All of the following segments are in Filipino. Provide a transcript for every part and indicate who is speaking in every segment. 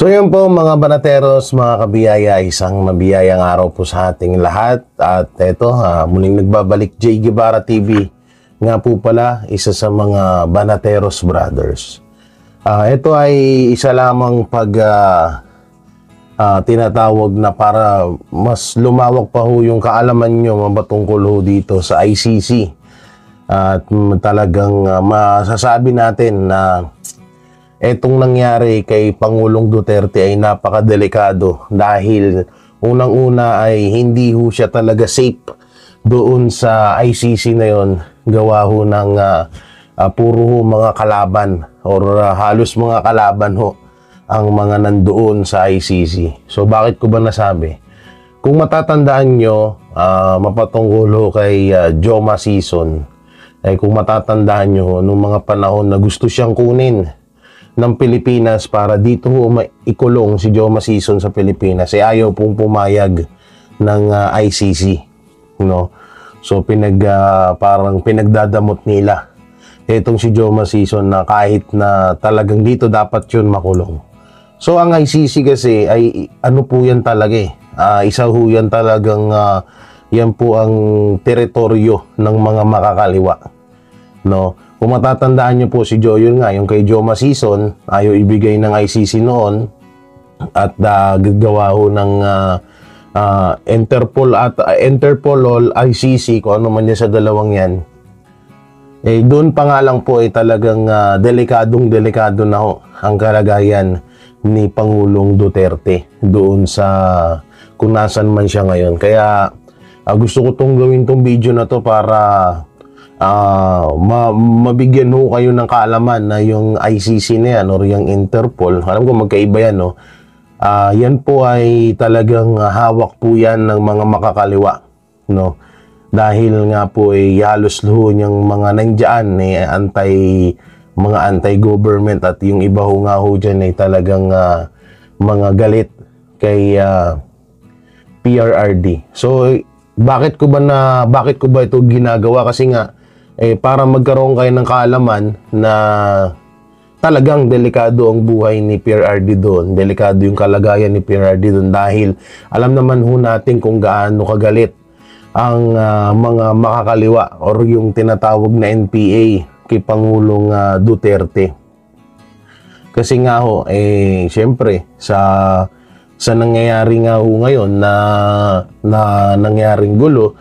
Speaker 1: So yan po mga banateros, mga kabiyaya, isang mabiyayang araw po sa ating lahat. At eto, muling nagbabalik Jay Guevara TV. Nga po pala, isa sa mga Banateros Brothers. Ito ay isa lamang tinatawag na para mas lumawak pa ho yung kaalaman nyo mabatungkol ho dito sa ICC. At talagang masasabi natin na etong nangyari kay Pangulong Duterte ay napakadelikado dahil unang-una ay hindi ho siya talaga safe doon sa ICC na yon. Gawa ho ng puro ho mga kalaban or halos mga kalaban ho ang mga nandoon sa ICC. So bakit ko ba nasabi? Kung matatandaan nyo, mapatungkol ho kay Joma Sison, ay kung matatandaan nyo nung mga panahon na gusto siyang kunin ng Pilipinas para dito ho ikulong si Joma Sison sa Pilipinas, ayaw pong pumayag ng ICC, no? So parang pinagdadamot nila itong si Joma Sison na kahit na talagang dito dapat yun makulong. So ang ICC kasi ay ano po yan talaga isa ho yan talagang yan po ang teritoryo ng mga makakaliwa, no? Kung matatandaan nyo po si yun nga, yung kay Joma Sison, ayaw ibigay ng ICC noon at gagawa ho ng Interpol o ICC, kung ano man yan sa dalawang yan. Doon pa nga lang po talagang delikado na ho ang kalagayan ni Pangulong Duterte doon sa kung nasan man siya ngayon. Kaya gusto ko gawin tong video na to para mabigyan ho kayo ng kaalaman na yung ICC na yan or yung Interpol, alam ko magkaiba yan, no? Yan po ay talagang hawak po yan ng mga makakaliwa, no? Dahil nga po halos ho yung mga nandiyan mga anti-government at yung iba ho nga ho dyan ay talagang mga galit kay PRRD. So bakit ko ba ito ginagawa? Kasi nga para magkaroon kayo ng kaalaman na talagang delikado ang buhay ni PRRD doon. Delikado yung kalagayan ni PRRD doon dahil alam naman ho natin kung gaano kagalit ang mga makakaliwa or yung tinatawag na NPA kay Pangulong Duterte. Kasi nga ho, syempre sa nangyayari nga ho ngayon na nangyaring gulo,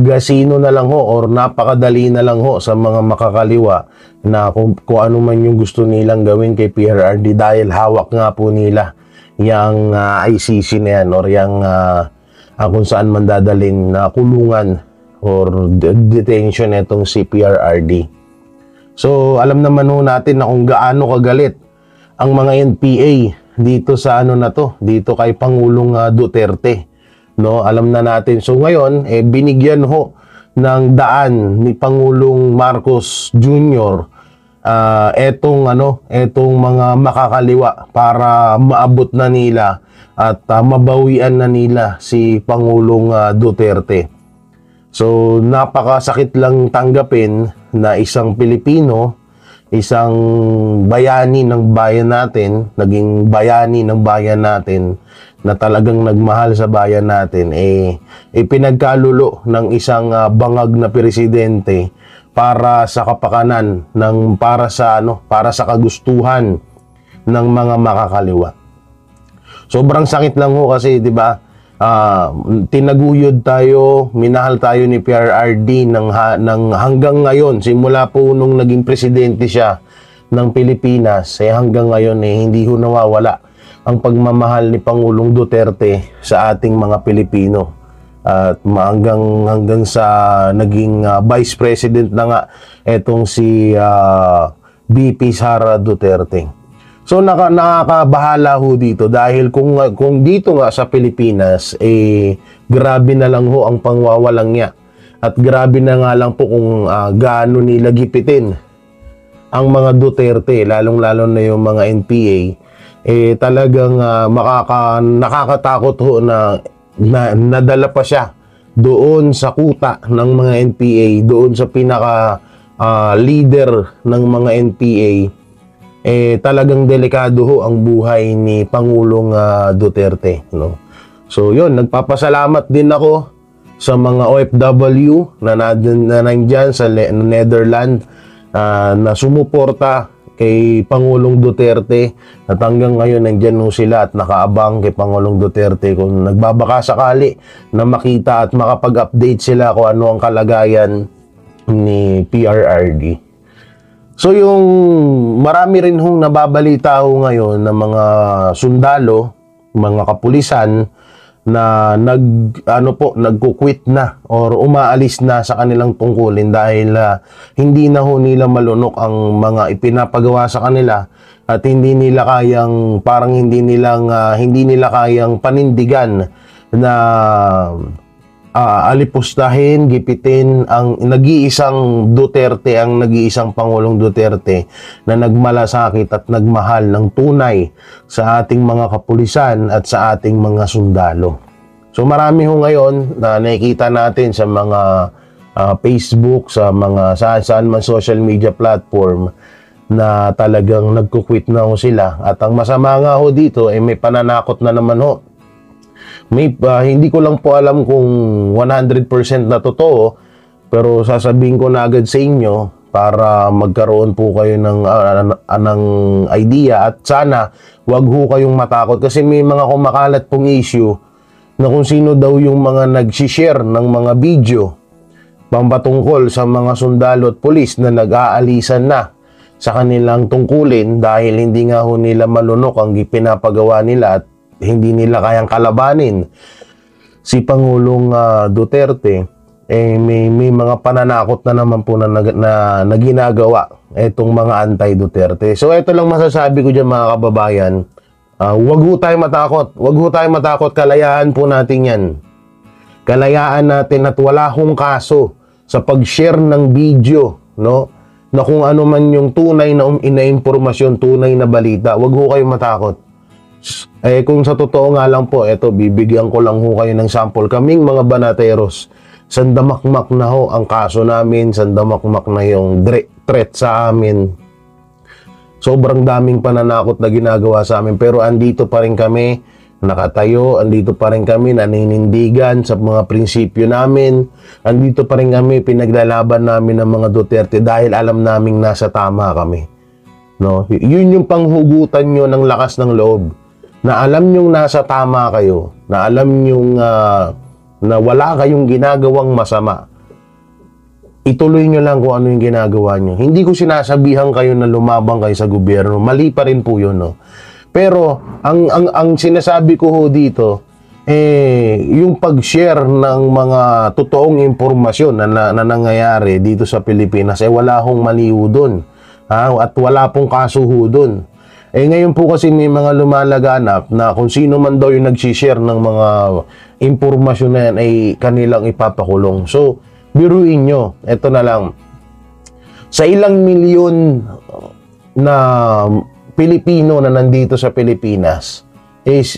Speaker 1: gasino na lang ho or napakadali na lang ho sa mga makakaliwa na kung ano man yung gusto nilang gawin kay PRRD dahil hawak nga po nila yung ICC na yan or yung kung saan man dadalhin na kulungan or detention itong si PRRD. So alam naman ho natin na kung gaano kagalit ang mga NPA dito sa dito kay Pangulong Duterte, no? Alam na natin. So ngayon binigyan ho ng daan ni Pangulong Marcos Jr. etong mga makakaliwa para maabot na nila at mabawian na nila si Pangulong Duterte. So napakasakit lang tanggapin na isang Pilipino, isang bayani ng bayan natin, naging bayani ng bayan natin na talagang nagmahal sa bayan natin, pinagkalulo ng isang bangag na presidente para sa kapakanan para sa kagustuhan ng mga makakaliwa. Sobrang sakit lang ho kasi, 'di ba? Tinaguyod tayo, minahal tayo ni PRRD ng hanggang ngayon, simula po nung naging presidente siya ng Pilipinas, hanggang ngayon hindi ho nawawala ang pagmamahal ni Pangulong Duterte sa ating mga Pilipino. At hanggang sa naging Vice President na nga etong si BP Sara Duterte. So nakakabahala ho dito dahil kung dito nga sa Pilipinas grabe na lang ho ang pangwawalang niya at grabe na nga lang po kung gaano nila gipitin ang mga Duterte, lalong-lalo na yung mga NPA, talagang nakakatakot ho na nadala pa siya doon sa kuta ng mga NPA, doon sa pinaka leader ng mga NPA. talagang delikado ho ang buhay ni Pangulong Duterte, no? So yun, nagpapasalamat din ako sa mga OFW na nandyan sa Netherlands na sumuporta kay Pangulong Duterte, at hanggang ngayon nandyan ho sila at nakaabang kay Pangulong Duterte kung nagbabaka sakali na makita at makapag-update sila kung ano ang kalagayan ni PRRD. So yung marami rin hong nababalita ho ngayon ng mga sundalo, mga kapulisan na nagko-quit na or umaalis na sa kanilang tungkulin dahil hindi na ho nila malunok ang mga ipinapagawa sa kanila at hindi nila kayang panindigan na alipustahin, gipitin ang nag-iisang Duterte, ang nag-iisang Pangulong Duterte na nagmalasakit at nagmahal ng tunay sa ating mga kapulisan at sa ating mga sundalo. So marami ho ngayon na nakikita natin sa mga Facebook, sa mga saan man social media platform na talagang nagko-quit na ho sila. At ang masama nga ho dito ay may pananakot na naman ho. Hindi ko lang po alam kung 100% na totoo, pero sasabihin ko na agad sa inyo para magkaroon po kayo ng idea, at sana wag ho kayong matakot kasi may mga kumakalat pong issue na kung sino daw yung mga nag-share ng mga video pampatungkol sa mga sundalo at pulis na nag-aalisan na sa kanilang tungkulin dahil hindi nga ho nila malunok ang pinapagawa nila at hindi nila kayang kalabanin si Pangulong Duterte. May mga pananakot na naman po na ginagawa itong mga anti-Duterte. So ito lang masasabi ko dyan, mga kababayan. Wag ho tayo matakot. Wag ho tayo matakot. Kalayaan po natin yan. Kalayaan natin at wala hong kaso sa pag-share ng video, no? Na kung ano man yung tunay na impormasyon, tunay na balita. Wag ho kayo matakot. Kung sa totoo nga lang po, bibigyan ko lang ho kayo ng sample. Kaming mga banateros, sandamakmak na ho ang kaso namin, sandamakmak na yung threat sa amin. Sobrang daming pananakot na ginagawa sa amin, pero andito pa rin kami, nakatayo, andito pa rin kami, naninindigan sa mga prinsipyo namin, andito pa rin kami, pinaglalaban namin ng mga Duterte dahil alam naming nasa tama kami. No? Yun yung panghugutan nyo ng lakas ng loob. Na alam nyong nasa tama kayo, na alam nyong na wala kayong ginagawang masama. Ituloy nyo lang kung ano yung ginagawa nyo. Hindi ko sinasabihan kayo na lumabang kayo sa gobyerno. Mali pa rin po yun, no? Pero, ang sinasabi ko ho dito, yung pag-share ng mga totoong impormasyon na nangyayari dito sa Pilipinas, wala hong mali ho dun. At wala pong kaso ho dun. Ngayon po kasi may mga lumalaganap na kung sino man daw yung nag-share ng mga impormasyon na yan ay kanilang ipapakulong. So, biruin nyo, eto na lang. Sa ilang milyon na Pilipino na nandito sa Pilipinas, is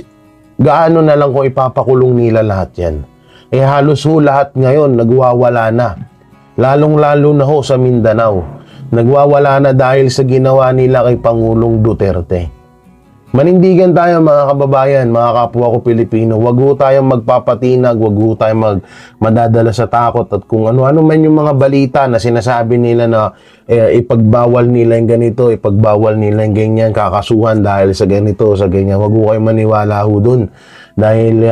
Speaker 1: gaano na lang kung ipapakulong nila lahat yan? Halos ho lahat ngayon nagwawala na. Lalong-lalo na ho sa Mindanao. Nagwawala na dahil sa ginawa nila kay Pangulong Duterte. Manindigan tayo, mga kababayan, mga kapwa ko Pilipino. Wag ho tayong magpapatinag, wag ho tayong madadala sa takot at kung ano-ano man yung mga balita na sinasabi nila na ipagbawal nila yung ganito, ipagbawal nila yung ganyan, kakasuhan dahil sa ganito, sa ganyan. Wag ho kayong maniwala ho dun. Dahil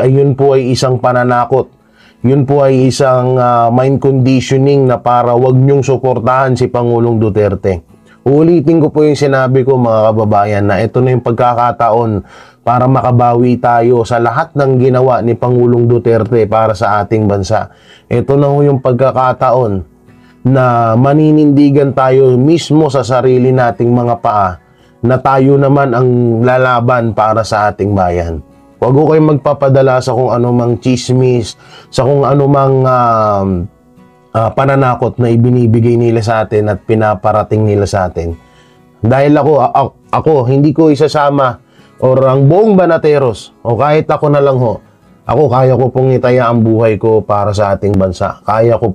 Speaker 1: ayun po ay isang pananakot. Yun po ay isang mind conditioning na para wag nyong suportahan si Pangulong Duterte. Uulitin ko po yung sinabi ko, mga kababayan, na ito na yung pagkakataon para makabawi tayo sa lahat ng ginawa ni Pangulong Duterte para sa ating bansa. Ito na yung pagkakataon na maninindigan tayo mismo sa sarili nating mga paa na tayo naman ang lalaban para sa ating bayan. Huwag ko kayong magpapadala sa kung anumang chismis, sa kung anumang pananakot na ibinibigay nila sa atin at pinaparating nila sa atin. Dahil ako hindi ko isasama or ang buong Banateros o kahit ako na lang ho, Ako, kaya ko pong itaya ang buhay ko para sa ating bansa. Kaya ko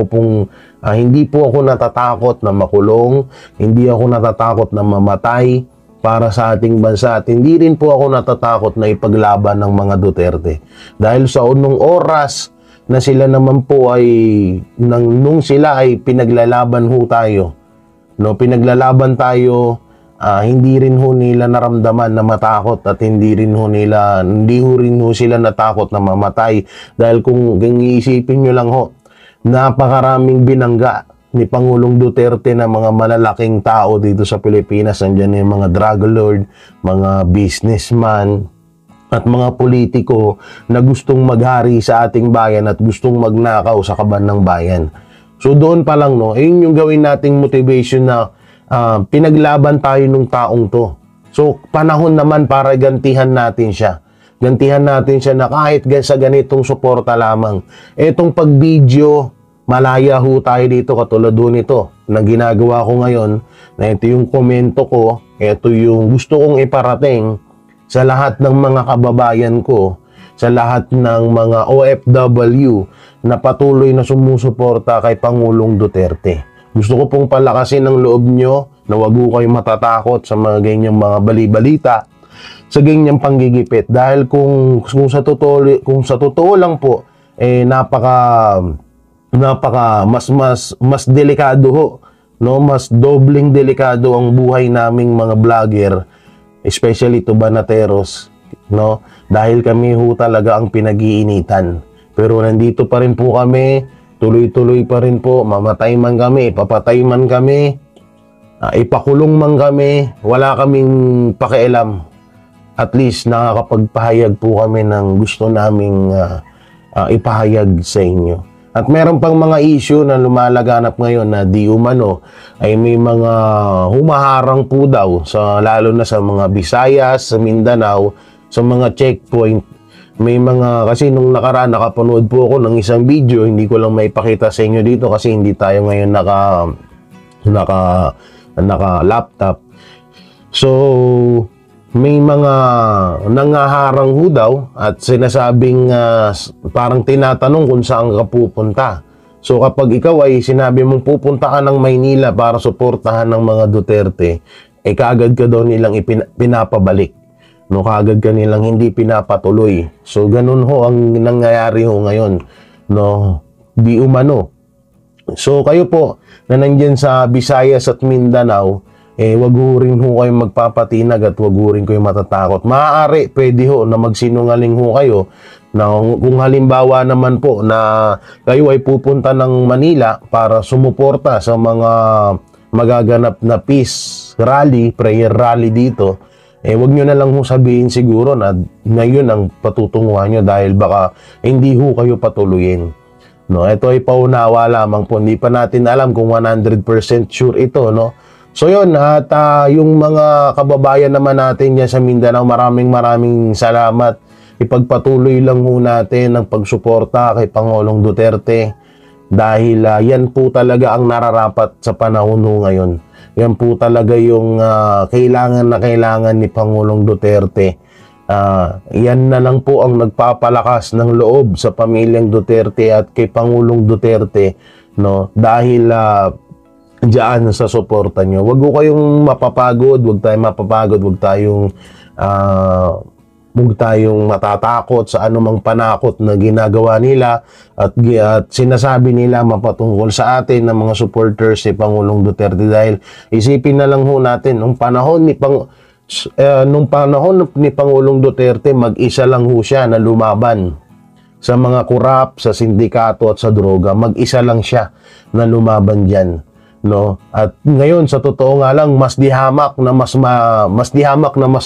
Speaker 1: pong hindi po ako natatakot na makulong, hindi ako natatakot na mamatay para sa ating bansa, at hindi rin po ako natatakot na ipaglaban ng mga Duterte. Dahil sa unong oras na sila naman po ay nung sila ay pinaglalaban ho tayo, no, pinaglalaban tayo, hindi rin ho nila naramdaman na matakot, at hindi ho rin ho sila natakot na mamatay. Dahil kung iisipin nyo lang ho, napakaraming binangga ni Pangulong Duterte na mga malalaking tao dito sa Pilipinas. Nandiyan yung mga drug lord, mga businessman, at mga politiko na gustong maghari sa ating bayan at gustong magnakaw sa kaban ng bayan. So doon pa lang, no, yun yung gawin nating motivation na pinaglaban tayo nung taong to. So panahon naman para gantihan natin siya. Gantihan natin siya na kahit sa ganitong suporta lamang. Etong pag-video, malaya ho tayo dito, katulad ho nito na ginagawa ko ngayon, na ito yung komento ko, ito yung gusto kong iparating sa lahat ng mga kababayan ko, sa lahat ng mga OFW na patuloy na sumusuporta kay Pangulong Duterte. Gusto ko pong palakasin ang loob nyo na wag ho kayong matatakot sa mga ganyang mga bali-balita, sa ganyang panggigipit. Dahil kung sa totoo lang po, mas delikado ho, no, mas dobling delikado ang buhay naming mga vlogger, especially to Banateros, no, dahil kami ho talaga ang pinag-iinitan. Pero nandito pa rin po kami, tuloy-tuloy pa rin po, mamatay man kami, papatay man kami, ipakulong man kami, wala kaming pakialam. At least nakakapagpahayag po kami ng gusto naming ipahayag sa inyo. At meron pang mga issue na lumalaganap ngayon na di umano ay may mga humaharang po daw, lalo na sa mga Visayas, sa Mindanao, sa mga checkpoint. May mga, kasi nung nakaraan nakapanood po ako ng isang video, hindi ko lang maipakita sa inyo dito kasi hindi tayo ngayon naka laptop. So may mga nangaharang ho daw at sinasabing parang tinatanong kung saan ka pupunta. So kapag ikaw ay sinabi mong pupunta ka ng Maynila para suportahan ng mga Duterte, kaagad ka daw nilang pinapabalik. No, kaagad ka nilang hindi pinapatuloy. So ganun ho ang nangyayari ho ngayon. No, di umano. So kayo po na nandiyan sa Visayas at Mindanao, wag ho rin ho kayo magpapatinag at wag ho rin kayo matatakot. Maaari, pwede ho na magsinungaling ho kayo na kung halimbawa naman po na kayo ay pupunta ng Manila para sumuporta sa mga magaganap na peace rally, prayer rally dito, wag nyo na lang ho sabihin siguro na ngayon ang patutunguhan nyo dahil baka hindi ho kayo patuloyin. No, ito ay paunawa lamang po. Hindi pa natin alam kung 100% sure ito, no? So yun, at yung mga kababayan naman natin dyan sa Mindanao, maraming salamat. Ipagpatuloy lang ho natin ang pagsuporta kay Pangulong Duterte dahil yan po talaga ang nararapat sa panahon ho ngayon. Yan po talaga yung kailangan ni Pangulong Duterte. Yan na lang po ang nagpapalakas ng loob sa pamilyang Duterte at kay Pangulong Duterte, no? Dahil diyan sa suporta nyo. Wag ko kayong mapapagod, wag tayong matatakot sa anumang panakot na ginagawa nila at sinasabi nila mapatungkol sa atin ng mga supporters ni Pangulong Duterte. Dahil isipin na lang ho natin, nung panahon ni Pangulong Duterte, mag-isa lang ho siya na lumaban sa mga kurap, sa sindikato at sa droga. Mag-isa lang siya na lumaban dyan. No, at ngayon sa totoo nga lang mas dihamak na mas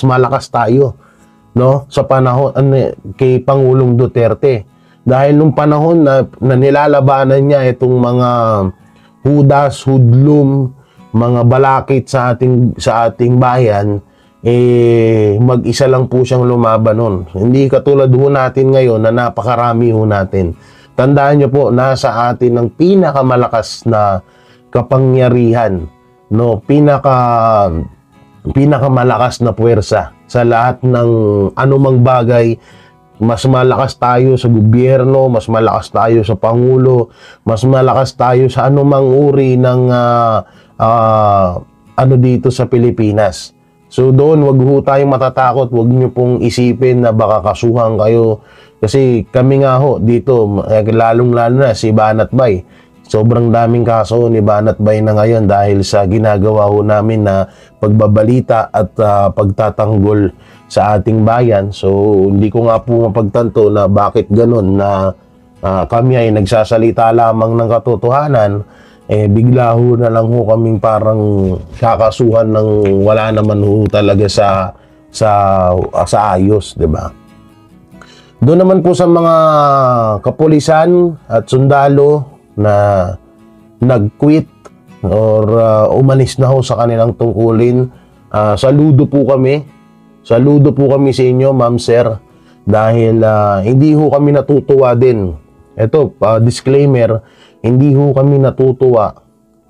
Speaker 1: malakas tayo, no, sa panahon kay Pangulong Duterte, dahil nung panahon na nilalabanan niya itong mga hudas, hudlum, mga balakit sa ating bayan, mag-isa lang po siyang lumaban nun. Hindi katulad ho natin ngayon na napakarami ho natin. Tandaan niyo po, nasa atin ang pinakamalakas na kapangyarihan, no, pinakamalakas na puwersa sa lahat ng anumang bagay mas malakas tayo sa gobyerno, mas malakas tayo sa pangulo, mas malakas tayo sa anumang uri ng ano dito sa Pilipinas. So doon, wag ho tayong matatakot, wag nyo pong isipin na baka kasuhan kayo. Kasi kami nga ho dito, lalong-lalo na si Banat Bay. Sobrang daming kaso ni Banat Bay na ngayon dahil sa ginagawa ho namin na pagbabalita at pagtatanggol sa ating bayan. So hindi ko nga po mapagtanto na bakit ganun na kami ay nagsasalita lamang ng katotohanan, bigla ho na lang ho kaming parang kakasuhan ng wala naman ho talaga sa ayos, 'di ba? Doon naman po sa mga kapulisan at sundalo na nag-quit or umalis na ho sa kanilang tungkulin, saludo po kami. Saludo po kami sa inyo, ma'am, sir, dahil hindi ho kami natutuwa din. Ito, disclaimer, hindi ho kami natutuwa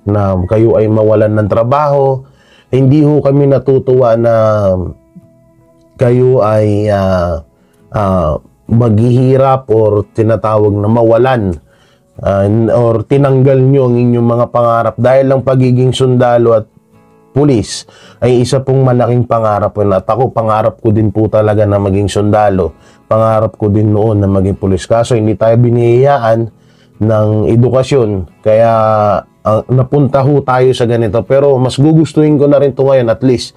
Speaker 1: na kayo ay mawalan ng trabaho. Hindi ho kami natutuwa na kayo ay maghihirap or tinatawag na mawalan or tinanggal nyo ang inyong mga pangarap dahil lang pagiging sundalo at pulis ay isa pong malaking pangarap. At ako, pangarap ko din po talaga na maging sundalo. Pangarap ko din noon na maging pulis. Kaso hindi tayo binihiyaan ng edukasyon, kaya napunta ho tayo sa ganito. Pero mas gugustuhin ko na rin ito ngayon. At least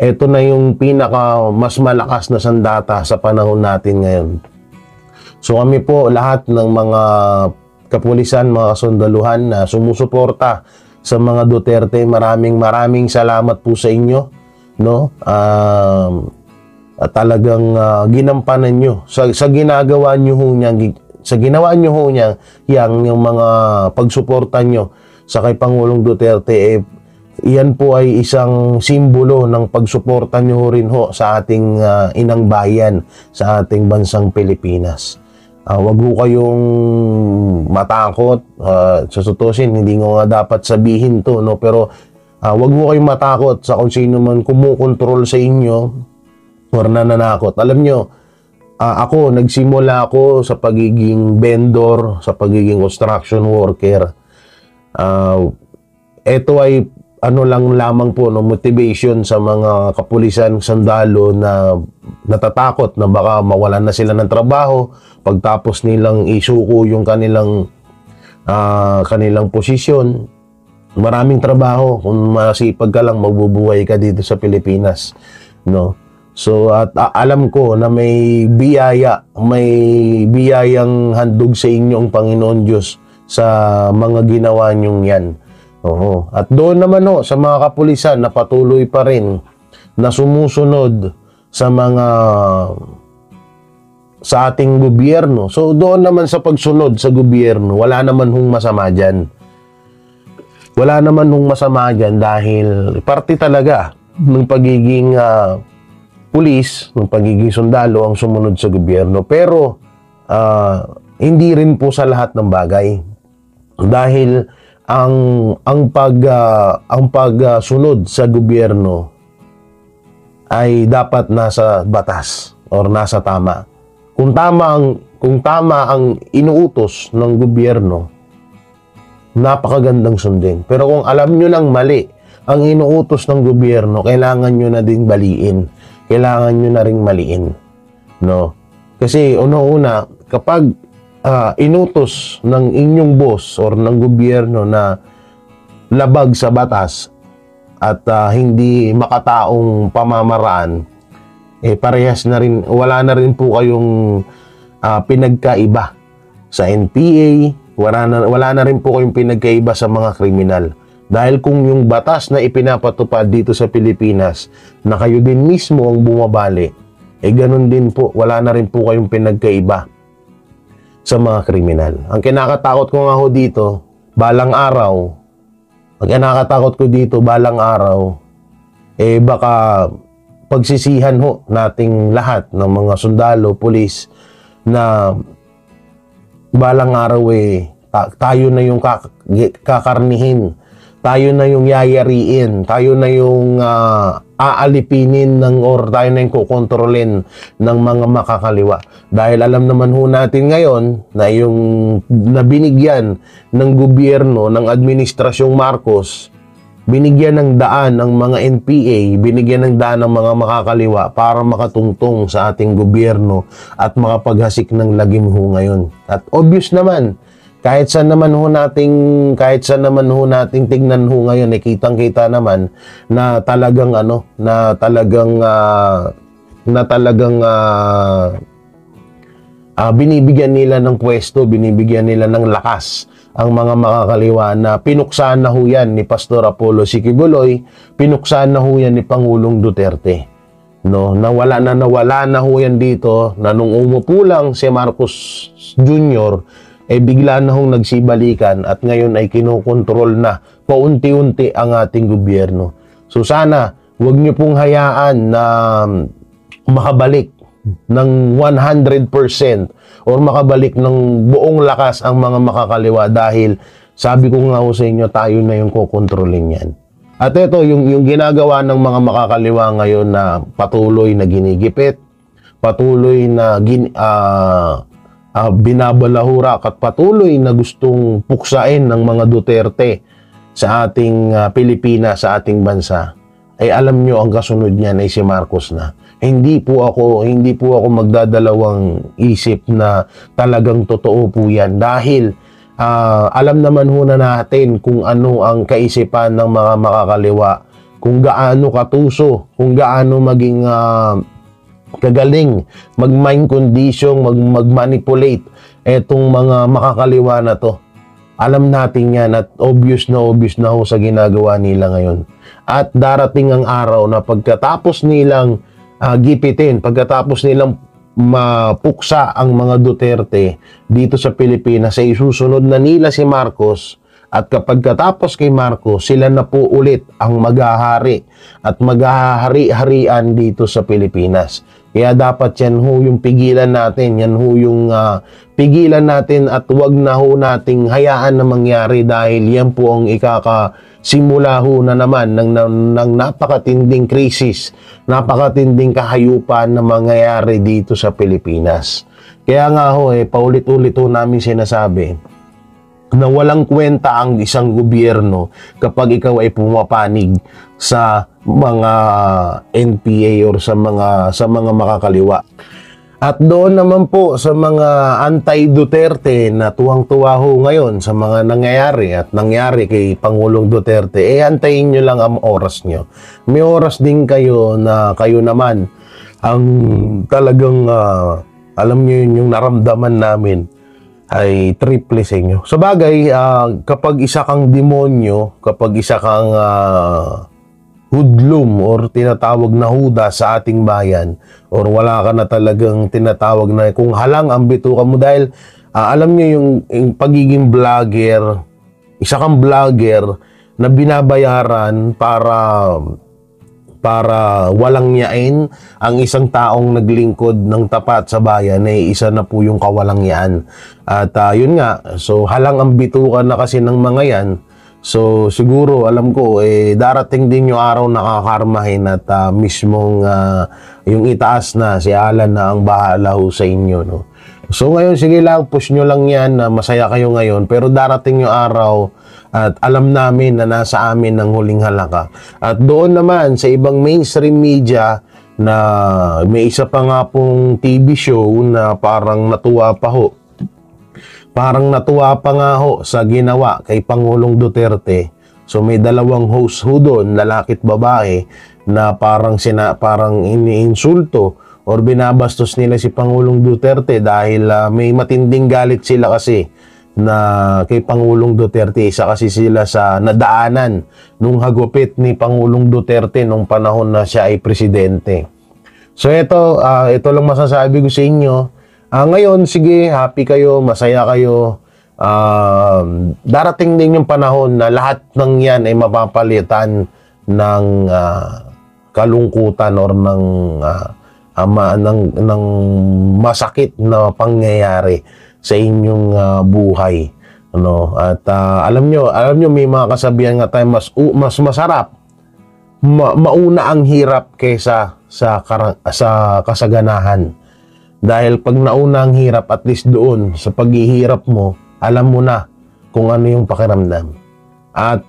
Speaker 1: ito na yung pinaka mas malakas na sandata sa panahon natin ngayon. So kami po lahat ng mga kapulisan, mga kasundaluhan na sumusuporta sa mga Duterte, maraming salamat po sa inyo, no? Talagang ginampanan nyo sa ginagawa nyo ho niyan, sa ginawa nyo ho niya, yung mga pagsuporta nyo sa kay Pangulong Duterte, iyan po ay isang simbolo ng pagsuporta nyo rin ho sa ating inang bayan, sa ating bansang Pilipinas. Wag ho kayong matakot. Sa tutusin, hindi nga dapat sabihin to, no? Pero wag ho kayong matakot sa kung sino man kumukontrol sa inyo or nananakot. Alam nyo, ako, nagsimula ako sa pagiging vendor, sa pagiging construction worker. Ito ay ano lang lamang po, no, motivation sa mga kapulisan, sundalo na natatakot na baka mawalan na sila ng trabaho pagtapos nilang isuko yung kanilang posisyon. Maraming trabaho, kung masipag ka lang, magbubuhay ka dito sa Pilipinas, no? So at alam ko na may biyayang handog sa inyo ang Panginoon Diyos sa mga ginawa nyong yan. Oo. At doon naman sa mga kapulisan na patuloy pa rin na sumusunod sa ating gobyerno. So doon naman sa pagsunod sa gobyerno, wala naman hong masama dyan. Wala naman hong masama dyan dahil parte talaga ng pagiging pulis, ng pagiging sundalo ang sumunod sa gobyerno. Pero hindi rin po sa lahat ng bagay. Dahil ang pagsunod sa gobyerno ay dapat nasa batas or nasa tama. Kung tama ang inuutos ng gobyerno, napakagandang sundin. Pero kung alam nyo lang mali ang inuutos ng gobyerno, kailangan nyo na din baliin. Kailangan nyo na ring maliin, no? Kasi una-una, kapag inutos ng inyong boss or ng gobyerno na labag sa batas at hindi makataong pamamaraan, parehas na rin, wala na rin po kayong pinagkaiba sa NPA, wala na rin po kayong pinagkaiba sa mga kriminal. Dahil kung yung batas na ipinapatupad dito sa Pilipinas na kayo din mismo ang bumabali, ganun din po, wala na rin po kayong pinagkaiba sa mga kriminal. Ang kinakatakot ko nga ho dito, balang araw, baka pagsisihan ho nating lahat ng mga sundalo, pulis, na balang araw tayo na yung kakarnihin, tayo na yung yayariin, tayo na yung aalipinin or tayo na yung kukontrolin ng mga makakaliwa. Dahil alam naman ho natin ngayon na yung nabinigyan ng gobyerno, ng administrasyong Marcos, binigyan ng daan ng mga NPA, binigyan ng daan ng mga makakaliwa para makatungtong sa ating gobyerno at makapaghasik ng lagim ho ngayon. At obvious naman, kahit saan naman ho nating tignan ho ngayon, kitang-kita naman na talagang binibigyan nila ng pwesto, binibigyan nila ng lakas ang mga makakaliwa na pinuksan na ho yan ni Pastor Apollo Sikibuloy, pinuksan na ho yan ni Pangulong Duterte. No, nawala na ho yan dito na nung umupo lang si Marcos Jr., bigla na hong nagsibalikan at ngayon ay kinokontrol na paunti-unti ang ating gobyerno. So sana, huwag niyo pong hayaan na makabalik ng 100% or makabalik ng buong lakas ang mga makakaliwa dahil sabi ko nga ho sa inyo, tayo na yung kokontrolin yan. At ito, yung ginagawa ng mga makakaliwa ngayon na patuloy na ginigipit, patuloy na binabalahura at patuloy na gustong puksain ng mga Duterte sa ating Pilipinas, sa ating bansa, ay alam nyo ang kasunod niyan ay si Marcos na. Hindi po ako magdadalawang isip na talagang totoo po yan dahil alam naman ho na natin kung ano ang kaisipan ng mga makakaliwa, kung gaano katuso, kung gaano maging kagaling mag-mind condition, mag-manipulate etong mga makakaliwa na to. Alam natin yan at obvious na ho sa ginagawa nila ngayon. At darating ang araw na pagkatapos nilang gipitin, pagkatapos nilang mapuksa ang mga Duterte dito sa Pilipinas, ay isusunod na nila si Marcos. At kapag katapos kay Marcos, sila na po ulit ang maghahari at maghahari-harian dito sa Pilipinas. Kaya dapat yan ho yung pigilan natin, yan ho yung pigilan natin at wag na ho nating hayaan na mangyari dahil yan po ang ikakasimula ho na naman ng napakatinding krisis, napakatinding kahayupan na mangyayari dito sa Pilipinas. Kaya nga ho, paulit-ulit ho namin sinasabi na walang kwenta ang isang gobyerno kapag ikaw ay pumapanig sa mga NPA or sa mga makakaliwa. At doon naman po sa mga anti-Duterte na tuwang-tuwa ho ngayon sa mga nangyari kay Pangulong Duterte, antayin nyo lang ang oras nyo. May oras din kayo na kayo naman ang talagang alam nyo yung naramdaman namin ay triple sa inyo. Sa bagay, kapag isa kang demonyo, kapag isa kang hoodlum or tinatawag na huda sa ating bayan, or wala ka na talagang tinatawag na kung halang ang bituka mo dahil alam nyo yung pagiging vlogger, isa kang vlogger na binabayaran para walang yain ang isang taong naglingkod ng tapat sa bayan, isa na po yung kawalangyaan. At yun nga, so halang ang bitukan na kasi ng mga yan. So siguro alam ko darating din yung araw na kakarmahin at mismong yung itaas na si Alan na ang bahala ho sa inyo, no? So ngayon, sige lang, push nyo lang yan na masaya kayo ngayon, pero darating yung araw at alam namin na nasa amin ng huling halaka. At doon naman sa ibang mainstream media na may isa pa nga pong TV show na parang natuwa pa ho. Parang natuwa pa nga ho sa ginawa kay Pangulong Duterte. So may dalawang host ho doon, lalaki at babae, na parang iniinsulto or binabastos nila si Pangulong Duterte dahil may matinding galit sila kasi na kay Pangulong Duterte. Isa kasi sila sa nadaanan nung hagupit ni Pangulong Duterte nung panahon na siya ay presidente. So ito lang masasabi ko sa inyo. Ngayon, sige, happy kayo, masaya kayo. Darating din yung panahon na lahat ng yan ay mapapalitan ng kalungkutan or ng masakit na pangyayari sa inyong buhay, ano? At alam nyo may mga kasabihan nga tayo, mas masarap mauna ang hirap kaysa sa kasaganahan. Dahil pag nauna ang hirap, at least doon sa paghihirap mo, alam mo na kung ano yung pakiramdam. At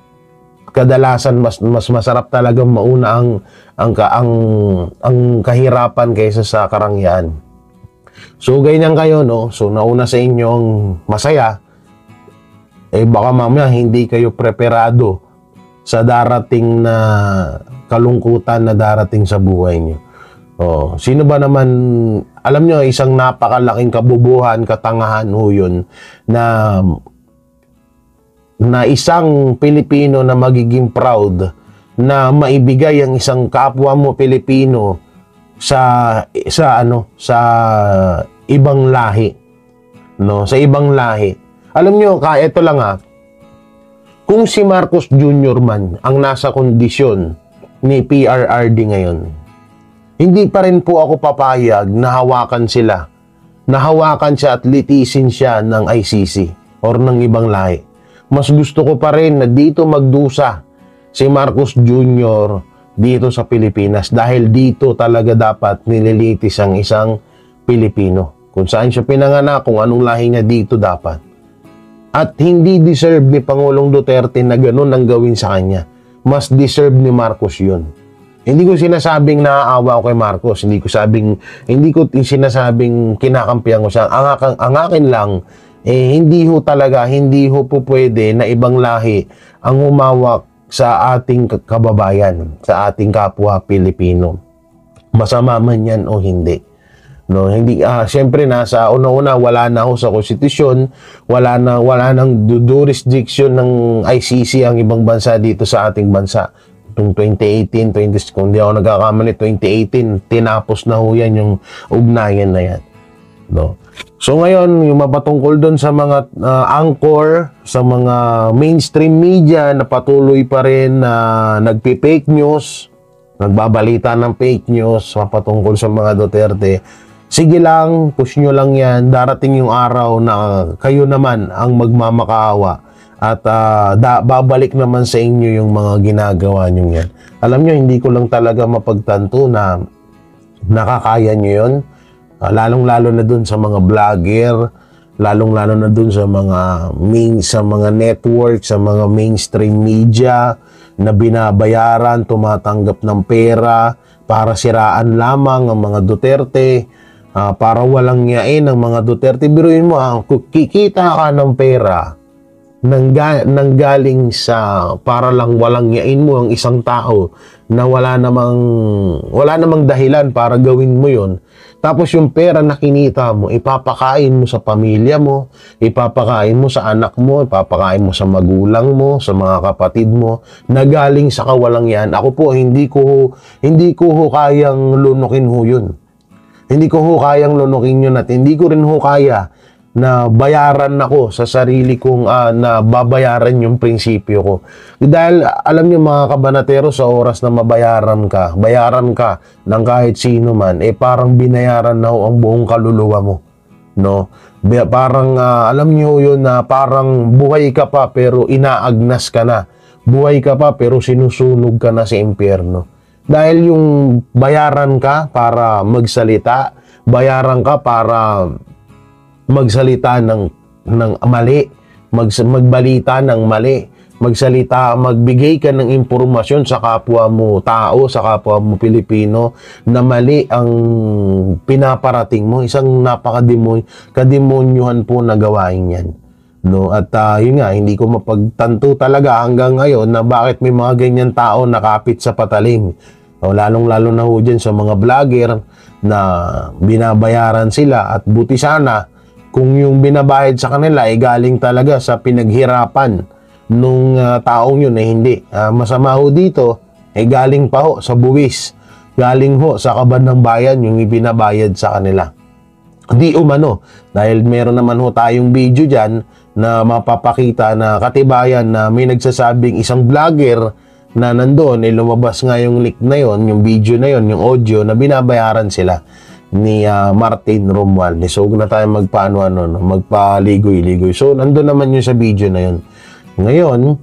Speaker 1: kadalasan mas masarap talagang mauna ang kahirapan kaysa sa karangyaan. So ganyan kayo, no? So nauna sa inyo ang masaya, baka mamaya hindi kayo preparado sa darating na kalungkutan na darating sa buhay niyo. Sino ba naman, alam nyo, isang napakalaking kabubuhan, katangahan ho yun, na isang Pilipino na magiging proud na maibigay ang isang kapwa mo Pilipino sa ibang lahi, no, sa ibang lahi. Alam nyo, ito lang kung si Marcos Jr. man ang nasa kondisyon ni PRRD ngayon, hindi pa rin po ako papayag na hawakan siya at litisin siya ng ICC or ng ibang lahi. Mas gusto ko pa rin na dito magdusa si Marcos Jr. dito sa Pilipinas, dahil dito talaga dapat nililitis ang isang Pilipino. Kung saan siya pinanganak, kung anong lahi niya, dito dapat. At hindi deserve ni Pangulong Duterte na ganun ang gawin sa kanya. Mas deserve ni Marcos yun. Hindi ko sinasabing naaawa ko kay Marcos. Hindi ko sinasabing kinakampihan ko siya. Ang akin lang, hindi ho po pwede na ibang lahi ang humawak sa ating kababayan, sa ating kapwa Pilipino. Masama man yan o hindi. No, hindi syempre nasa una-una wala na ho sa konstitusyon, wala nang jurisdiction ng ICC ang ibang bansa dito sa ating bansa. Noong 2018, kung di ako nagkakamali, 2018, tinapos na ho yan yung ugnayan na yan. No? So ngayon, yung mapatungkol doon sa mga anchor, sa mga mainstream media na patuloy pa rin na nagpi-fake news, nagbabalita ng fake news, mapatungkol sa mga Duterte, sige lang, push nyo lang yan. Darating yung araw na kayo naman ang magmamakaawa at babalik naman sa inyo yung mga ginagawa nyo yan. Alam nyo, hindi ko lang talaga mapagtanto na nakakaya nyo yun. Lalong-lalo na dun sa mga vlogger, lalong-lalo na dun sa mga network, sa mga mainstream media na binabayaran, tumatanggap ng pera para siraan lamang ang mga Duterte, para walang yain ang mga Duterte. Biruin mo, kikita ka ng pera nanggaling sa para lang walang yain mo ang isang tao na wala namang dahilan para gawin mo yon. Tapos yung pera na kinita mo, ipapakain mo sa pamilya mo, ipapakain mo sa anak mo, ipapakain mo sa magulang mo, sa mga kapatid mo, na galing sa kawalang yan. Ako po, hindi ko kayang lunukin ho yun. Hindi ko ho kayang lunukin yun at hindi ko rin ho kaya na bayaran ako sa sarili kong na babayaran yung prinsipyo ko. Dahil alam niyo mga kabanatero, sa oras na bayaran ka ng kahit sino man, parang binayaran na ang buong kaluluwa mo. No? Parang alam niyo yun na parang buhay ka pa pero inaagnas ka na. Buhay ka pa pero sinusunog ka na sa impyerno. Dahil yung bayaran ka para magsalita, bayaran ka para magsalita ng mali, magbalita ng mali, magbigay ka ng impormasyon sa kapwa mo tao, sa kapwa mo Pilipino na mali ang pinaparating mo. Isang kademonyuhan po na gawain yan. No? At yun nga, hindi ko mapagtanto talaga hanggang ngayon na bakit may mga ganyan tao nakapit sa patalim. Lalong-lalo na ho dyan sa mga vlogger na binabayaran sila, at buti sana kung yung binabayad sa kanila ay galing talaga sa pinaghirapan nung taong yun, hindi. Masama ho dito, galing pa ho sa buwis, galing ho sa kaban ng bayan yung ibinabayad sa kanila. Di umano, dahil meron naman ho tayong video dyan na mapapakita na katibayan na may nagsasabing isang vlogger na nandoon, lumabas nga yung link na yon, yung video na yon, yung audio na binabayaran sila ni Martin Romualdez. So, huwag na tayo magpaligoy-ligoy. So, nandun naman yun sa video na yun. Ngayon,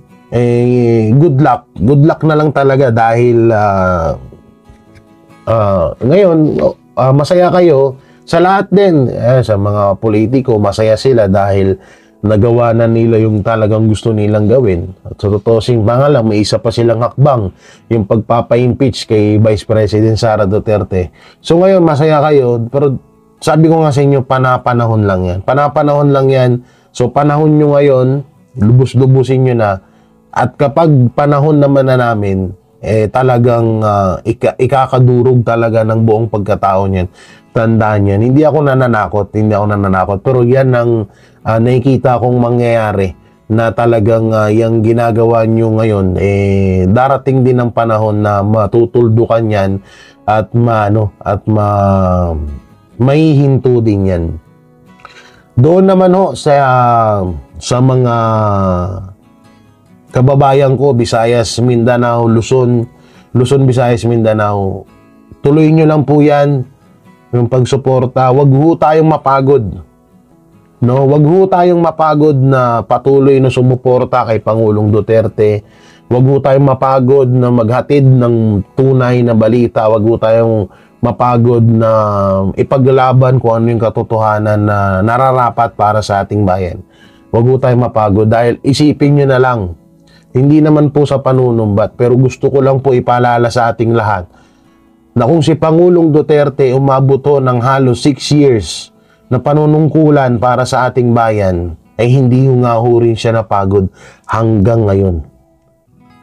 Speaker 1: good luck. Good luck na lang talaga dahil ngayon, masaya kayo. Sa lahat din, sa mga politiko, masaya sila dahil nagawa na nila yung talagang gusto nilang gawin. At sa totoosing pangalan, may isa pa silang hakbang, yung pagpapa-impeach kay Vice President Sara Duterte. So ngayon, masaya kayo, pero sabi ko nga sa inyo, panapanahon lang yan. Panapanahon lang yan. So panahon nyo ngayon, lubos-lubusin nyo na. At kapag panahon naman na namin, talagang ikakadurog talaga ng buong pagkatao niyan. Tandaan yan. Hindi ako nananakot. Pero yan ang nakikita kong mangyayari na talagang yung ginagawa nyo ngayon, darating din ang panahon na matutuldukan yan at maihinto din yan. Doon naman sa mga kababayan ko, Visayas, Mindanao, Luzon, Visayas, Mindanao, tuloy nyo lang po yan. Yung pagsuporta, wag ho tayong mapagod. No, wag ho tayong mapagod na patuloy na sumuporta kay Pangulong Duterte. Wag ho tayong mapagod na maghatid ng tunay na balita. Wag ho tayong mapagod na ipaglaban kung ano yung katotohanan na nararapat para sa ating bayan. Wag ho tayong mapagod dahil isipin nyo na lang. Hindi naman po sa panunumbat, pero gusto ko lang po ipaalala sa ating lahat na kung si Pangulong Duterte umabot ng halos 6 years na panunungkulan para sa ating bayan, ay hindi nga ho rin siya napagod hanggang ngayon.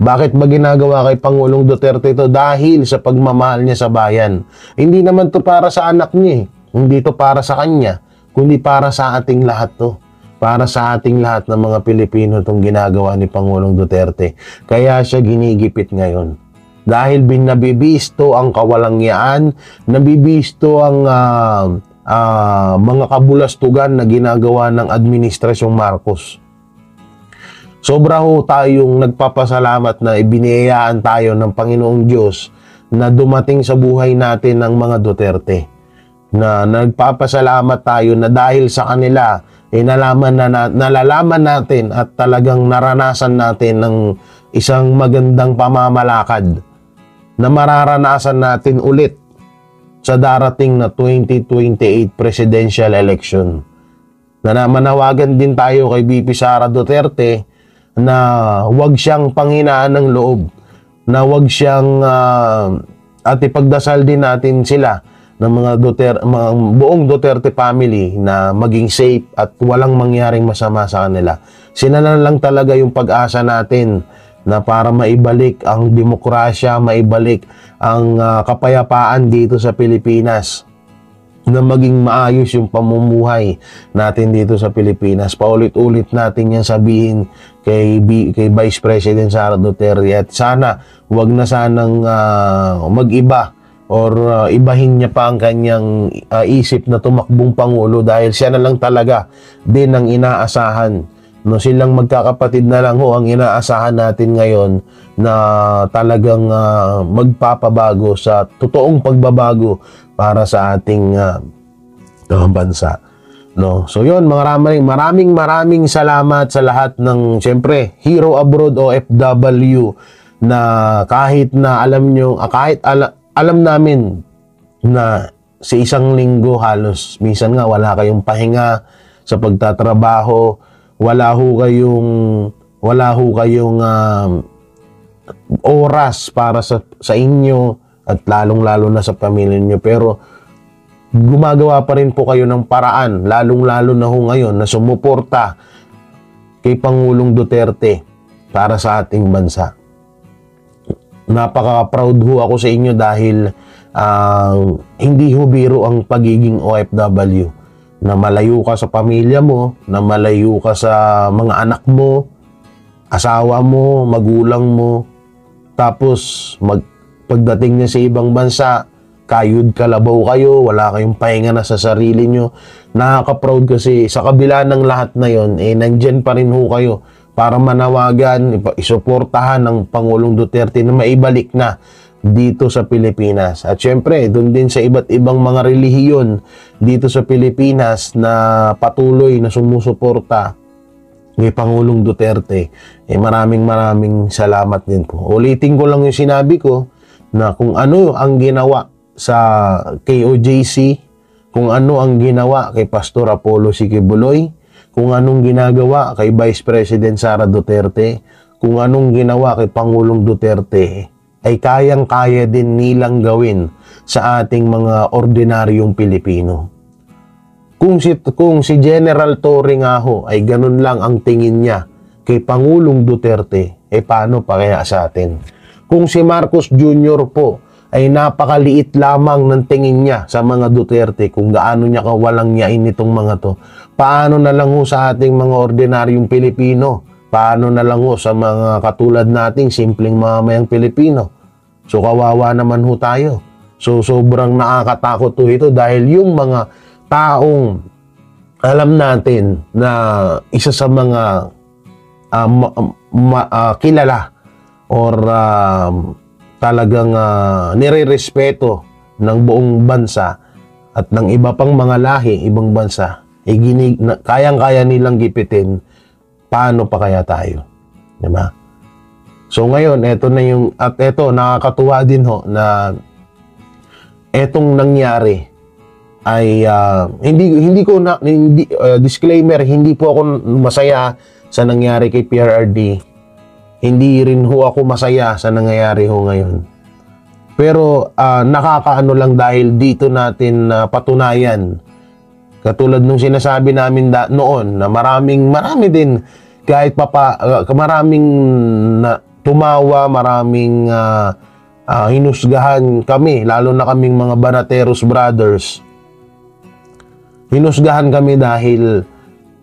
Speaker 1: Bakit ba ginagawa kay Pangulong Duterte ito? Dahil sa pagmamahal niya sa bayan. Hindi naman to para sa anak niya. Hindi to para sa kanya, kundi para sa ating lahat to. Para sa ating lahat ng mga Pilipino itong ginagawa ni Pangulong Duterte. Kaya siya ginigipit ngayon. Dahil nabibisto ang kawalangyaan, nabibisto ang mga kabulastugan na ginagawa ng Administrasyong Marcos. Sobra ho tayong nagpapasalamat na ibiniyayaan tayo ng Panginoong Diyos na dumating sa buhay natin ng mga Duterte. Na nagpapasalamat tayo na dahil sa kanila, nalalaman natin at talagang naranasan natin ng isang magandang pamamalakad na mararanasan natin ulit sa darating na 2028 presidential election. Na manawagan din tayo kay VP Sara Duterte na huwag siyang panghinaan ng loob, na huwag siyang at ipagdasal din natin sila ng mga buong Duterte family na maging safe at walang mangyaring masama sa kanila. Sila na lang talaga yung pag-asa natin na para maibalik ang demokrasya, maibalik ang kapayapaan dito sa Pilipinas, na maging maayos yung pamumuhay natin dito sa Pilipinas. Paulit-ulit natin yan sabihin kay Vice President Sara Duterte at sana wag na sanang mag-iba or ibahin niya pa ang kanyang isip na tumakbong Pangulo dahil siya na lang talaga din ang inaasahan. No, silang magkakapatid na lang ho ang inaasahan natin ngayon na talagang magpapabago sa totoong pagbabago para sa ating bansa. No? So yun, maraming salamat sa lahat ng siyempre Hero Abroad OFW na kahit na alam namin na sa isang linggo halos minsan nga wala kayong pahinga sa pagtatrabaho. Wala ho kayong oras para sa inyo at lalong-lalo na sa pamilya niyo, pero gumagawa pa rin po kayo ng paraan, lalong-lalo na ho ngayon na sumuporta kay Pangulong Duterte para sa ating bansa. Napaka-proud ho ako sa inyo dahil hindi ho biro ang pagiging OFW. Na malayo ka sa pamilya mo, na malayo ka sa mga anak mo, asawa mo, magulang mo, tapos pagdating niya sa ibang bansa, kayod kalabaw kayo, wala kayong pahinga na sa sarili nyo. Nakaka-proud kasi sa kabila ng lahat na yon, nandyan pa rin ho kayo para manawagan, isuportahan ng Pangulong Duterte na maibalik na dito sa Pilipinas. At syempre, doon din sa iba't ibang mga relihiyon dito sa Pilipinas na patuloy na sumusuporta ni Pangulong Duterte, maraming salamat din po. Ulitin ko lang yung sinabi ko na kung ano ang ginawa sa KOJC, kung ano ang ginawa kay Pastor Apollo C. Quiboloy, kung anong ginagawa kay Vice President Sara Duterte, kung anong ginawa kay Pangulong Duterte, ay kayang-kaya din nilang gawin sa ating mga ordinaryong Pilipino. Kung si General Torre nga ho ay ganun lang ang tingin niya kay Pangulong Duterte, paano pa kaya sa atin? Kung si Marcos Jr. po ay napakaliit lamang ng tingin niya sa mga Duterte, kung gaano niya kawalang niyain itong mga to, paano na lang ho sa ating mga ordinaryong Pilipino? Paano na lang ho sa mga katulad nating simpleng mamamayang Pilipino? So kawawa naman ho tayo. So sobrang nakakatakot ho ito dahil yung mga taong alam natin na isa sa mga kilala or talagang nire-respeto ng buong bansa at ng iba pang mga lahi, ibang bansa, kayang-kaya nilang gipitin, paano pa kaya tayo? Diba? So ngayon, eto na yung, at eto, nakakatuwa din ho na etong nangyari ay disclaimer, hindi po ako masaya sa nangyari kay PRRD. Hindi rin ho ako masaya sa nangyayari ho ngayon. Pero nakakaano lang dahil dito natin patunayan, katulad nung sinasabi namin noon na marami din kahit maraming tumawa, maraming hinusgahan kami, lalo na kaming mga Banateros brothers. Hinusgahan kami dahil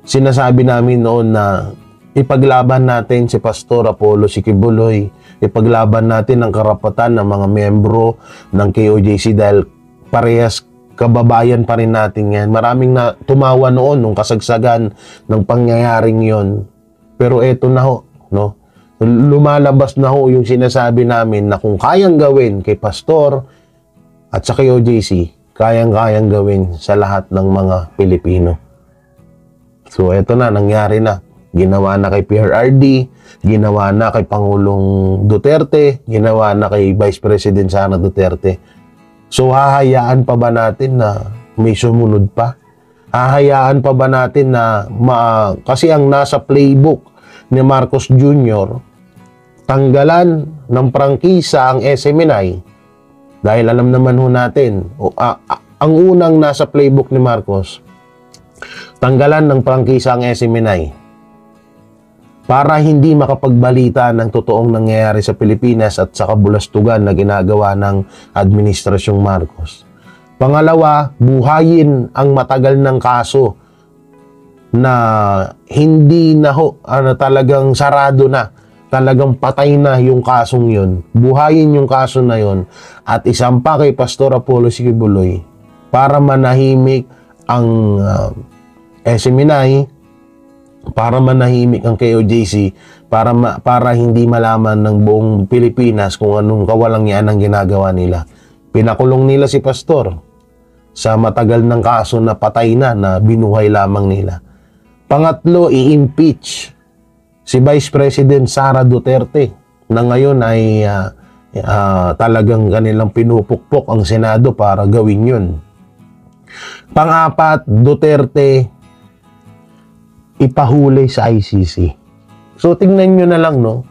Speaker 1: sinasabi namin noon na ipaglaban natin si Pastor Apollo C. Quiboloy, ipaglaban natin ang karapatan ng mga miyembro ng KOJC dahil parehas kababayan pa rin natin yan. Maraming na tumawa noon nung kasagsagan ng pangyayaring yon. Pero eto na ho, no? Lumalabas na ho yung sinasabi namin na kung kayang gawin kay Pastor at sa KOJC, kayang-kayang gawin sa lahat ng mga Pilipino. So eto na, nangyari na. Ginawa na kay PRRD, ginawa na kay Pangulong Duterte, ginawa na kay Vice President Sara Duterte. So hahayaan pa ba natin na may sumunod pa? Hahayaan pa ba natin na kasi ang nasa playbook ni Marcos Jr., tanggalan ng prangkisa ang SMNI dahil alam naman ho natin, ang unang nasa playbook ni Marcos, tanggalan ng prangkisa ang SMNI para hindi makapagbalita ng totoong nangyayari sa Pilipinas at sa kabulastugan na ginagawa ng Administrasyong Marcos. Pangalawa, buhayin ang matagal ng kaso na hindi na talagang sarado na, talagang patay na yung kasong yun. Buhayin yung kaso na yun at isampa kay Pastor Apollo C. Quiboloy para manahimik ang SMNI, para manahimik ang KOJC, para hindi malaman ng buong Pilipinas kung anong kawalangyaan ang ginagawa nila. Pinakulong nila si Pastor sa matagal ng kaso na patay na binuhay lamang nila. Pangatlo, i-impeach si Vice President Sara Duterte na ngayon ay talagang kanilang pinupukpok ang Senado para gawin yun. Pang-apat, Duterte ipahuli sa ICC. So tingnan nyo na lang, no?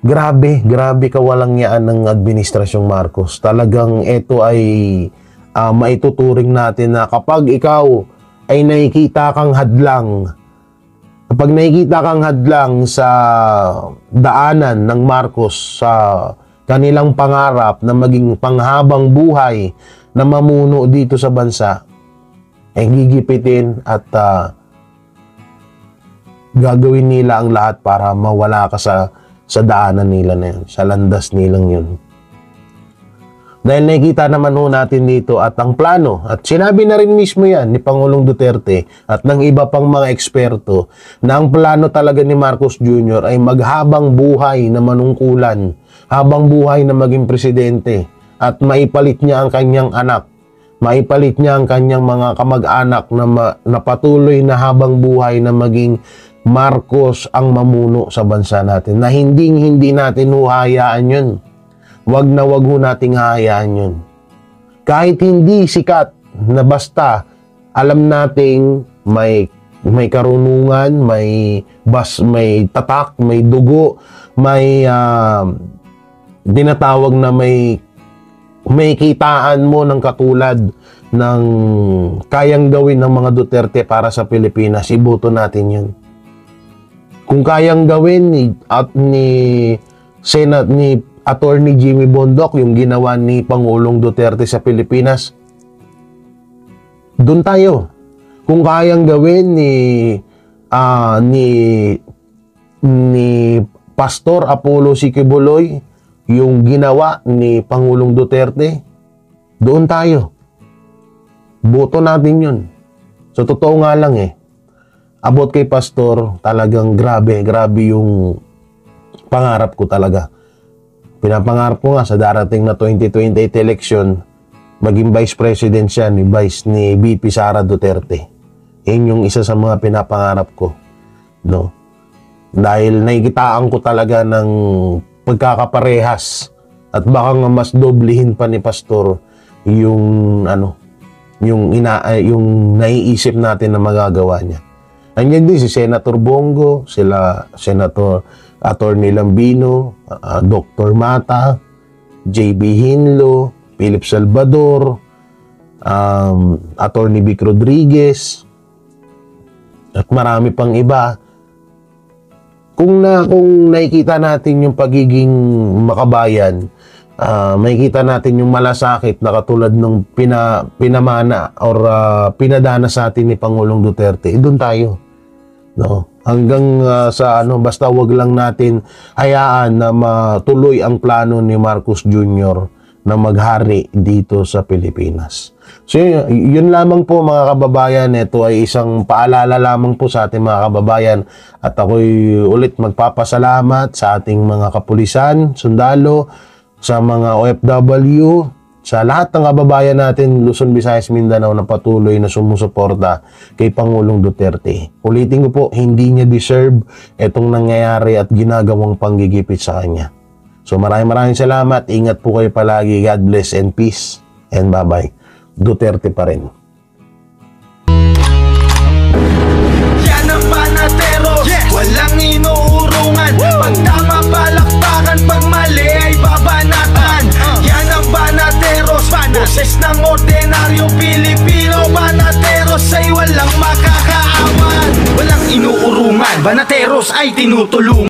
Speaker 1: Grabe kawalangyaan ng Administrasyong Marcos. Talagang ito ay maituturing natin na kapag ikaw ay nakikita kang hadlang, kapag nakikita kang hadlang sa daanan ng Marcos sa kanilang pangarap na maging panghabang buhay na mamuno dito sa bansa, ay gigipitin at gagawin nila ang lahat para mawala ka sa daanan nila na yun, sa landas nilang yun. Dahil nakikita naman ho natin dito at ang plano, at sinabi na rin mismo yan ni Pangulong Duterte at ng iba pang mga eksperto, na ang plano talaga ni Marcos Jr. ay maghabang buhay na manungkulan, habang buhay na maging presidente, at maipalit niya ang kanyang anak, maipalit niya ang kanyang mga kamag-anak na patuloy na habang buhay na maging Marcos ang mamuno sa bansa natin, na hindi natin huhayaan yun. Wag na wag ho nating hahayaan yun. Kahit hindi sikat, na basta alam nating may karunungan, may tatak, may dugo, may dinatawag na may kitaan mo ng katulad ng kayang gawin ng mga Duterte para sa Pilipinas, iboto natin yun. Kung kayang gawin ni Attorney Jimmy Bondoc yung ginawa ni Pangulong Duterte sa Pilipinas, doon tayo. Kung kayang gawin ni Pastor Apollo Siquiboloy yung ginawa ni Pangulong Duterte, doon tayo. Boto natin yun. So, totoo nga lang abot kay Pastor, talagang grabe yung pangarap ko talaga. Pinapangarap ko nga sa darating na 2028 election, maging Vice President siya ni VP Sara Duterte. Yan yung isa sa mga pinapangarap ko. No? Dahil nakikitaan ko talaga ng pagkakaparehas at baka nga mas doblehin pa ni Pastor yung naiisip natin na magagawa niya. Andiyan din si Senator Bongo, sila Senator Attorney Lambino, Dr. Mata, JB Hinlo, Philip Salvador, Attorney Vic Rodriguez, at marami pang iba. Kung nakikita natin yung pagiging makabayan, makikita natin yung malasakit na katulad ng pinamana or pinadana sa atin ni Pangulong Duterte, doon tayo. No? Hanggang basta wag lang natin hayaan na matuloy ang plano ni Marcos Jr. na maghari dito sa Pilipinas. So yun lamang po mga kababayan, ito ay isang paalala lamang po sa ating mga kababayan, at ako'y ulit magpapasalamat sa ating mga kapulisan, sundalo, sa mga OFW, sa lahat ng kababayan natin Luzon, Visayas, Mindanao na patuloy na sumusuporta kay Pangulong Duterte. Ulitin ko po, hindi niya deserve itong nangyayari at ginagawang panggigipit sa kanya. So maraming salamat. Ingat po kayo palagi. God bless and peace. And bye-bye. Duterte pa rin.
Speaker 2: Yan ang Banateros, yes! Walang inuurungan. Pag tama palakpakan, pag mali ay babanatan. Yan ang Banateros, boses ng ordinaryong Pilipino. Banateros ay walang makakaawan. Walang inuurungan, Banateros ay tinutulungan.